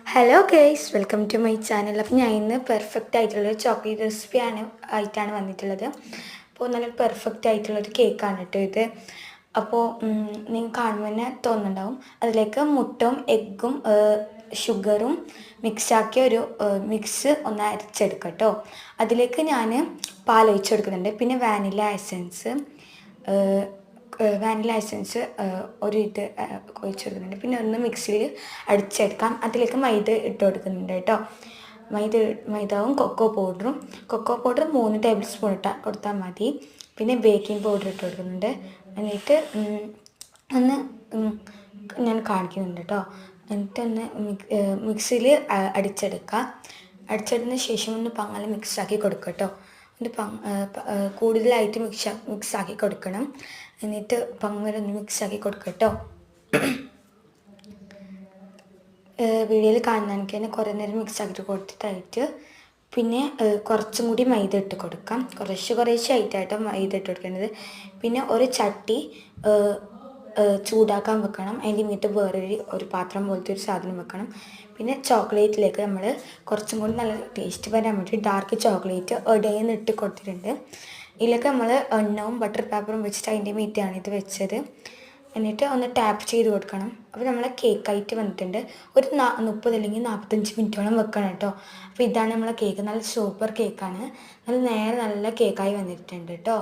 Hello guys, welcome to my channel. അപ്പോൾ ഞാൻ ഇന്ന് പെർഫെക്റ്റ് ആയിട്ടുള്ളൊരു ചോക്ലേറ്റ് റെസിപ്പി ആയിട്ടാണ് വന്നിട്ടുള്ളത്. അപ്പോൾ നല്ല പെർഫെക്റ്റ് ആയിട്ടുള്ളൊരു കേക്കാണ് കേട്ടോ ഇത്. അപ്പോൾ നിങ്ങൾ കാണുമ്പോൾ തന്നെ തോന്നുന്നുണ്ടാവും. അതിലേക്ക് മുട്ടയും എഗ്ഗും ഷുഗറും മിക്സാക്കിയ ഒരു മിക്സ് ഒന്ന് അരച്ചെടുക്കാം കേട്ടോ. അതിലേക്ക് ഞാൻ പാലൊഴിച്ച് കൊടുക്കുന്നുണ്ട്. പിന്നെ വാനില എസൻസ് ഒരു ഒഴിച്ച് കൊടുക്കുന്നുണ്ട്. പിന്നെ ഒന്ന് മിക്സിയിൽ അടിച്ചെടുക്കാം. അതിലേക്ക് മൈദ ഇട്ട് കൊടുക്കുന്നുണ്ട് കേട്ടോ. മൈദവും കൊക്കോ പൗഡർ 3 ടേബിൾ സ്പൂൺ കൊടുത്താൽ മതി. പിന്നെ ബേക്കിംഗ് പൗഡർ ഇട്ട് കൊടുക്കുന്നുണ്ട്. എന്നിട്ട് ഒന്ന് ഞാൻ കാണിക്കുന്നുണ്ട് കേട്ടോ. എന്നിട്ടൊന്ന് മിക്സിയിൽ അടിച്ചെടുത്തതിന് ശേഷം ഒന്ന് പങ്ങൽ മിക്സാക്കി കൊടുക്കുക കേട്ടോ. കൂടുതലായിട്ട് മിക്സാക്കി കൊടുക്കണം. എന്നിട്ട് പങ്ങലൊന്ന് മിക്സാക്കി കൊടുക്കുക കേട്ടോ. വീഡിയോയിൽ കാണുന്ന എനിക്ക് തന്നെ കുറേ നേരം മിക്സാക്കി കൊടുത്തിട്ടായിട്ട് പിന്നെ കുറച്ചും കൂടി മൈദ ഇട്ട് കൊടുക്കാം. കുറേശ്ശെ ആയിട്ടാട്ടോ മൈദ ഇട്ട് കൊടുക്കേണ്ടത്. പിന്നെ ഒരു ചട്ടി ചൂടാക്കാൻ വെക്കണം. അതിൻ്റെ മീത്ത് ഒരു പാത്രം പോലത്തെ ഒരു സാധനം വെക്കണം. പിന്നെ ചോക്ലേറ്റിലേക്ക് നമ്മൾ കുറച്ചും കൂടി നല്ല ടേസ്റ്റ് വരാൻ വേണ്ടി ഡാർക്ക് ചോക്ലേറ്റ് ഇടയിൽ ഇട്ട് കൊടുത്തിട്ടുണ്ട്. ഇതിലേക്ക് നമ്മൾ എണ്ണവും ബട്ടർ പേപ്പറും വെച്ചിട്ട് അതിൻ്റെ മീത്താണ് ഇത് വെച്ചത്. എന്നിട്ട് ഒന്ന് ടാപ്പ് ചെയ്ത് കൊടുക്കണം. അപ്പോൾ നമ്മളെ കേക്കായിട്ട് വന്നിട്ടുണ്ട്. ഒരു 30 അല്ലെങ്കിൽ 45 മിനിറ്റോളം വെക്കണം കേട്ടോ. അപ്പോൾ ഇതാണ് നമ്മളെ കേക്ക്. നല്ല സൂപ്പർ കേക്കാണ്. നല്ല കേക്കായി വന്നിട്ടുണ്ട് കേട്ടോ.